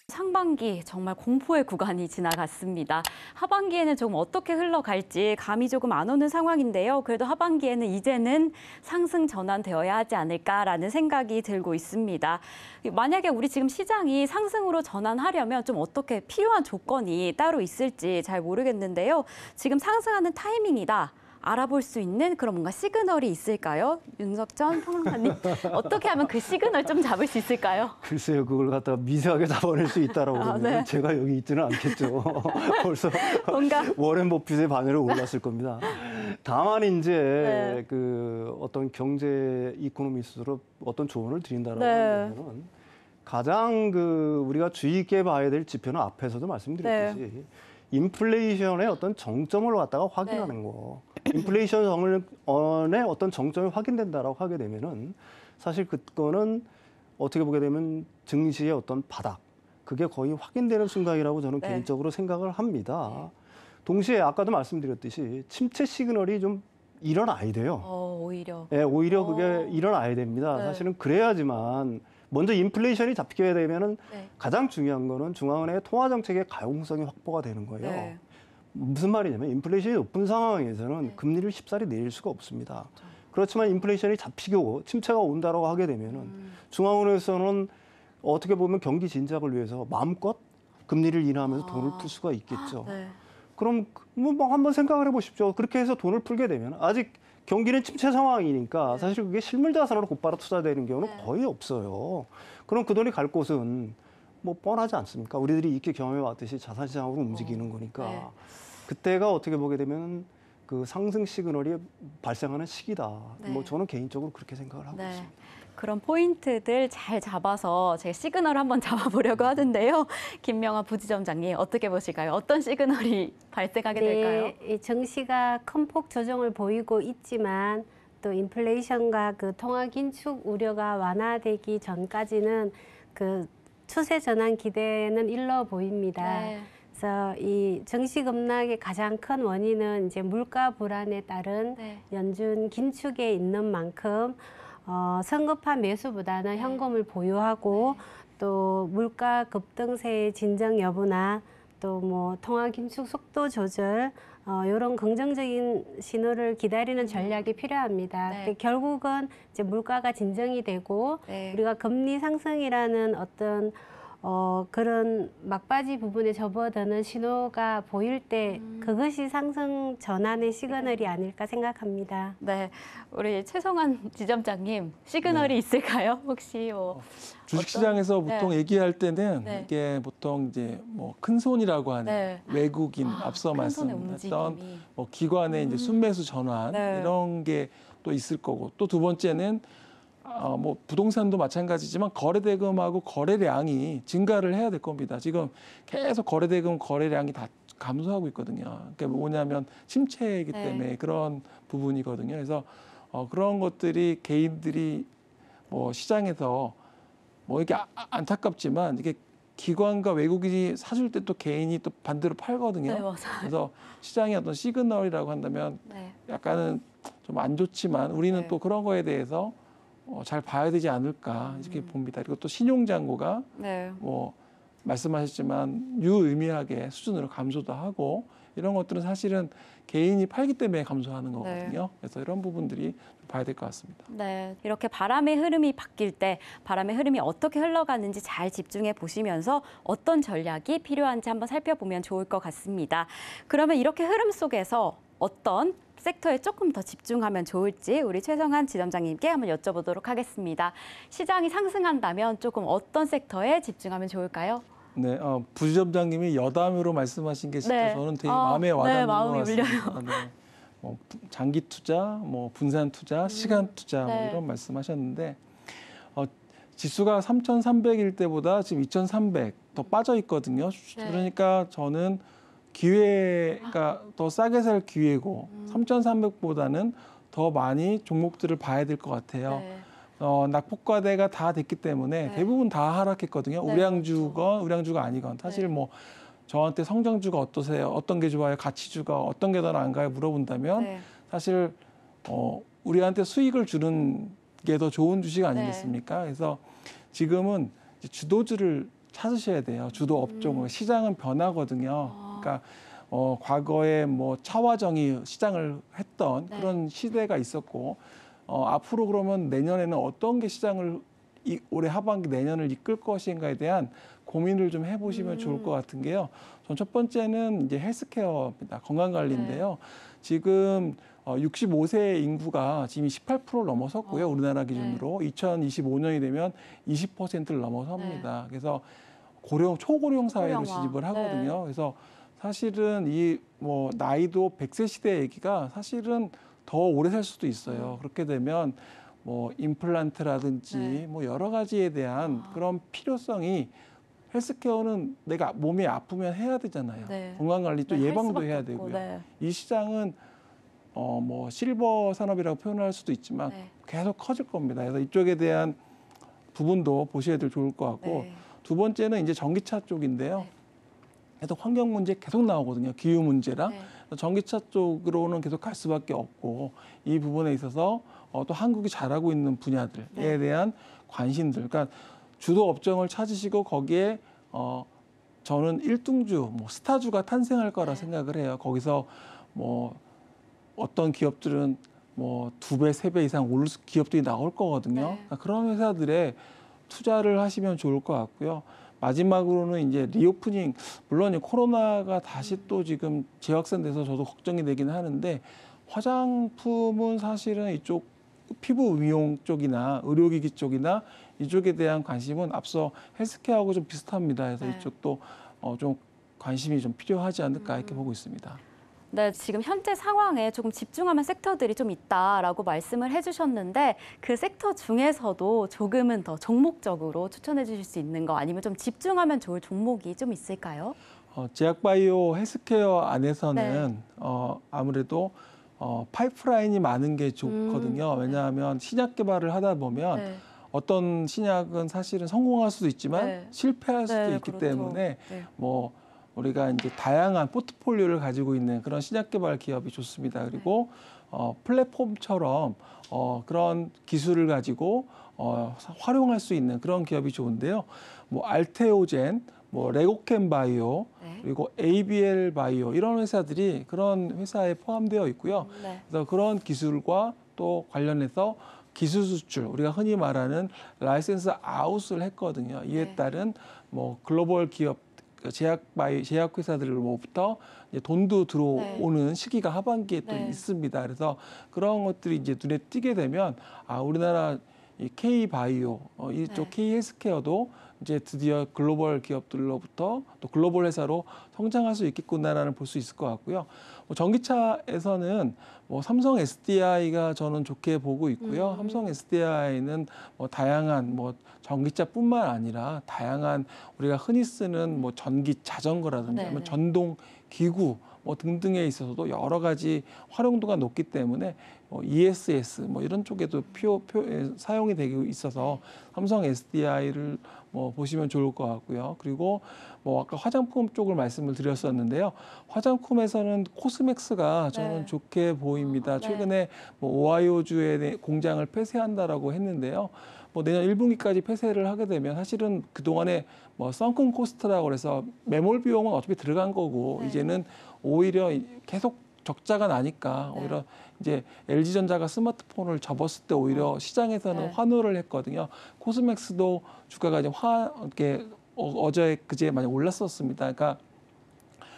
상반기 정말 공포의 구간이 지나갔습니다. 하반기에는 조금 어떻게 흘러갈지 감이 조금 안 오는 상황인데요. 그래도 하반기에는 이제는 상승 전환되어야 하지 않을까라는 생각이 들고 있습니다. 만약에 우리 지금 시장이 상승으로 전환하려면 좀 어떻게 필요한 조건이 따로 있을지 잘 모르겠는데요. 지금 상승하는 타이밍이다. 알아볼 수 있는 그런 뭔가 시그널이 있을까요? 윤석전 평론가님, 어떻게 하면 그 시그널 좀 잡을 수 있을까요? 글쎄요, 그걸 갖다가 미세하게 잡아낼 수 있다라고 그러면 네. 제가 여기 있지는 않겠죠. 벌써 뭔가 워렌 버핏의 바늘에 올랐을 겁니다. 다만 이제 그 어떤 경제 이코노미스트로 어떤 조언을 드린다라고 한다면은 가장 그 우리가 주의 있게 봐야 될 지표는 앞에서도 말씀드렸듯이 인플레이션의 어떤 정점을 갖다가 확인하는 거. 인플레이션의 어떤 정점이 확인된다라고 하게 되면은 사실 그거는 어떻게 보게 되면 증시의 어떤 바닥, 그게 거의 확인되는 순간이라고 저는 개인적으로 생각을 합니다. 동시에 아까도 말씀드렸듯이 침체 시그널이 좀 일어나야 돼요. 오히려. 네, 오히려 그게 일어나야 됩니다. 사실은 그래야지만 먼저 인플레이션이 잡히게 되면은 가장 중요한 거는 중앙은행의 통화 정책의 가용성이 확보가 되는 거예요. 무슨 말이냐면 인플레이션이 높은 상황에서는 금리를 쉽사리 내릴 수가 없습니다. 그렇지만 인플레이션이 잡히고 침체가 온다라고 하게 되면은 중앙은행에서는 어떻게 보면 경기 진작을 위해서 마음껏 금리를 인하하면서 돈을 풀 수가 있겠죠. 그럼 뭐 한번 생각을 해보십시오. 그렇게 해서 돈을 풀게 되면 아직 경기는 침체 상황이니까 사실 그게 실물 자산으로 곧바로 투자되는 경우는 거의 없어요. 그럼 그 돈이 갈 곳은 뭐 뻔하지 않습니까? 우리들이 익히 경험해 왔듯이 자산시장으로 움직이는 거니까. 그때가 어떻게 보게 되면 그 상승 시그널이 발생하는 시기다. 뭐 저는 개인적으로 그렇게 생각을 하고 있습니다. 그런 포인트들 잘 잡아서 제가 시그널을 한번 잡아보려고 하는데요. 김명아 부지점장님 어떻게 보실까요? 어떤 시그널이 발생하게 될까요? 이 증시가 큰 폭 조정을 보이고 있지만 또 인플레이션과 그 통화 긴축 우려가 완화되기 전까지는 그 추세 전환 기대는 일러 보입니다. 그래서 이 증시 급락의 가장 큰 원인은 이제 물가 불안에 따른 연준 긴축에 있는 만큼 성급한 매수보다는 현금을 보유하고 또 물가 급등세의 진정 여부나 또 뭐 통화 긴축 속도 조절 이런 긍정적인 신호를 기다리는 전략이 필요합니다. 결국은 이제 물가가 진정이 되고 우리가 금리 상승이라는 어떤 그런 막바지 부분에 접어드는 신호가 보일 때 그것이 상승 전환의 시그널이 아닐까 생각합니다. 네, 우리 최성환 지점장님 시그널이 있을까요? 혹시 뭐 주식시장에서 보통 얘기할 때는 이게 보통 이제 뭐 큰 손이라고 하는 외국인 앞서 말씀드렸던 뭐 기관의 이제 순매수 전환 이런 게 또 있을 거고 또 두 번째는 뭐 부동산도 마찬가지지만 거래대금하고 거래량이 증가를 해야 될 겁니다. 지금 계속 거래대금 거래량이 다 감소하고 있거든요. 그러니까 뭐냐면 침체이기 때문에 그런 부분이거든요. 그래서 그런 것들이 개인들이 뭐 시장에서 뭐 이게 안타깝지만 이게 기관과 외국인이 사줄 때 또 개인이 또 반대로 팔거든요. 그래서 시장의 어떤 시그널이라고 한다면 약간은 좀 안 좋지만 우리는 또 그런 거에 대해서 잘 봐야 되지 않을까 이렇게 봅니다. 그리고 또 신용잔고가 뭐 말씀하셨지만 유의미하게 수준으로 감소도 하고 이런 것들은 사실은 개인이 팔기 때문에 감소하는 거거든요. 그래서 이런 부분들이 좀 봐야 될 것 같습니다. 네, 이렇게 바람의 흐름이 바뀔 때 바람의 흐름이 어떻게 흘러가는지 잘 집중해 보시면서 어떤 전략이 필요한지 한번 살펴보면 좋을 것 같습니다. 그러면 이렇게 흐름 속에서 어떤 섹터에 조금 더 집중하면 좋을지 우리 최성환 지점장님께 한번 여쭤보도록 하겠습니다. 시장이 상승한다면 조금 어떤 섹터에 집중하면 좋을까요? 네, 부지점장님이 여담으로 말씀하신 게 진짜 저는 되게 마음에 와닿는 것 같습니다. 뭐 장기 투자, 뭐 분산 투자, 시간 투자 뭐 이런 말씀하셨는데 지수가 3,300일 때보다 지금 2,300 더 빠져 있거든요. 그러니까 저는 기회가 더 싸게 살 기회고 3,300보다는 더 많이 종목들을 봐야 될 것 같아요. 낙폭과대가 다 됐기 때문에 대부분 다 하락했거든요. 우량주건 우량주가 아니건 사실 뭐 저한테 성장주가 어떠세요? 어떤 게 좋아요? 가치주가 어떤 게 더 나은가요? 물어본다면 사실 우리한테 수익을 주는 게 더 좋은 주식 아니겠습니까? 그래서 지금은 주도주를 찾으셔야 돼요. 주도 업종을. 시장은 변하거든요. 그러니까 과거에 뭐 차화정이 시장을 했던 그런 시대가 있었고 앞으로 그러면 내년에는 어떤 게 시장을 올해 하반기 내년을 이끌 것인가에 대한 고민을 좀 해보시면 좋을 것 같은 게요. 전 첫 번째는 이제 헬스케어입니다. 건강관리인데요. 지금 65세 인구가 지금 18%를 넘어섰고요. 우리나라 기준으로 2025년이 되면 20%를 넘어섭니다. 그래서 초고령 사회로 진입을 하거든요. 그래서 사실은 이 뭐 나이도 100세 시대 얘기가 사실은 더 오래 살 수도 있어요. 그렇게 되면 뭐 임플란트라든지 뭐 여러 가지에 대한 그런 필요성이 헬스케어는 내가 몸이 아프면 해야 되잖아요. 건강관리 또 예방도 해야 되고요. 이 시장은 뭐 실버 산업이라고 표현할 수도 있지만 계속 커질 겁니다. 그래서 이쪽에 대한 부분도 보셔야 될 좋을 것 같고 두 번째는 이제 전기차 쪽인데요. 계속 환경 문제 계속 나오거든요. 기후 문제랑 전기차 쪽으로는 계속 갈 수밖에 없고 이 부분에 있어서 또 한국이 잘하고 있는 분야들에 대한 관심들. 그러니까 주도 업종을 찾으시고 거기에 저는 1등주, 뭐 스타주가 탄생할 거라 생각을 해요. 거기서 뭐 어떤 기업들은 뭐 2배, 3배 이상 오를 기업들이 나올 거거든요. 그러니까 그런 회사들에 투자를 하시면 좋을 것 같고요. 마지막으로는 이제 리오프닝, 물론 코로나가 다시 또 지금 재확산돼서 저도 걱정이 되긴 하는데 화장품은 사실은 이쪽 피부 미용 쪽이나 의료기기 쪽이나 이쪽에 대한 관심은 앞서 헬스케어하고 좀 비슷합니다. 그래서 이쪽도 좀 관심이 좀 필요하지 않을까 이렇게 보고 있습니다. 네, 지금 현재 상황에 조금 집중하면 섹터들이 좀 있다라고 말씀을 해주셨는데 그 섹터 중에서도 조금은 더 종목적으로 추천해 주실 수 있는 거 아니면 좀 집중하면 좋을 종목이 좀 있을까요? 제약바이오 헬스케어 안에서는 아무래도 파이프라인이 많은 게 좋거든요. 왜냐하면 신약 개발을 하다 보면 어떤 신약은 사실은 성공할 수도 있지만 실패할 수도 있기 때문에 뭐 우리가 이제 다양한 포트폴리오를 가지고 있는 그런 신약 개발 기업이 좋습니다. 그리고 플랫폼처럼 그런 기술을 가지고 활용할 수 있는 그런 기업이 좋은데요. 뭐 알테오젠, 뭐 레고캠 바이오, 그리고 ABL 바이오 이런 회사들이 그런 회사에 포함되어 있고요. 그래서 그런 기술과 또 관련해서 기술 수출, 우리가 흔히 말하는 라이센스 아웃을 했거든요. 이에 따른 뭐 글로벌 기업 제약 회사들로부터 이제 돈도 들어오는 시기가 하반기에 또 있습니다. 그래서 그런 것들이 이제 눈에 띄게 되면 우리나라 이 K 바이오 이쪽 K 헬스케어도 이제 드디어 글로벌 기업들로부터 또 글로벌 회사로 성장할 수 있겠구나라는 볼 수 있을 것 같고요. 뭐 전기차에서는 뭐 삼성 SDI가 저는 좋게 보고 있고요. 삼성 SDI는 뭐 다양한 뭐 전기차뿐만 아니라 다양한 우리가 흔히 쓰는 뭐 전기 자전거라든지 뭐 전동 기구 뭐 등등에 있어서도 여러 가지 활용도가 높기 때문에 ESS 뭐 이런 쪽에도 사용이 되고 있어서 삼성 SDI를 뭐 보시면 좋을 것 같고요. 그리고 뭐 아까 화장품 쪽을 말씀을 드렸었는데요. 화장품에서는 코스맥스가 저는 좋게 보입니다. 최근에 뭐 오하이오주의 공장을 폐쇄한다라고 했는데요. 뭐 내년 1분기까지 폐쇄를 하게 되면 사실은 그동안에 뭐 썬큰 코스트라고 해서 매몰 비용은 어차피 들어간 거고 이제는 오히려 계속 적자가 나니까 오히려 이제 LG전자가 스마트폰을 접었을 때 오히려 시장에서는 환호를 했거든요. 코스맥스도 주가가 이제 이렇게 어제 그제 많이 올랐었습니다. 그러니까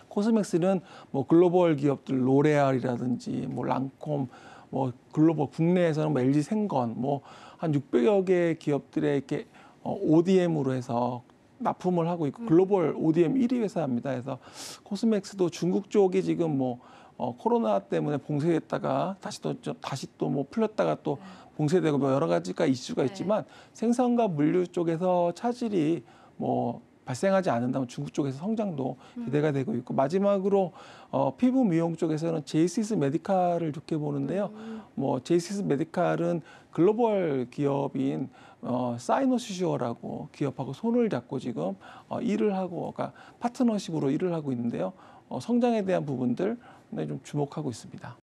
코스맥스는 뭐 글로벌 기업들 로레알이라든지 뭐 랑콤 뭐 글로벌 국내에서는 뭐 LG생건 뭐 한 600여 개의 기업들의 이렇게 ODM으로 해서 납품을 하고 있고 글로벌 ODM 1위 회사입니다. 그래서 코스맥스도 중국 쪽이 지금 뭐 코로나 때문에 봉쇄했다가 다시 또 뭐 풀렸다가 또 봉쇄되고 뭐 여러 가지가 이슈가 있지만 생산과 물류 쪽에서 차질이 뭐 발생하지 않는다면 중국 쪽에서 성장도 기대가 되고 있고 마지막으로 피부 미용 쪽에서는 제이시스 메디칼을 좋게 보는데요. 뭐 제이시스 메디칼은 글로벌 기업인 사이노시슈어라고 기업하고 손을 잡고 지금 일을 하고 그러니까 파트너십으로 일을 하고 있는데요. 성장에 대한 부분들 좀 주목하고 있습니다.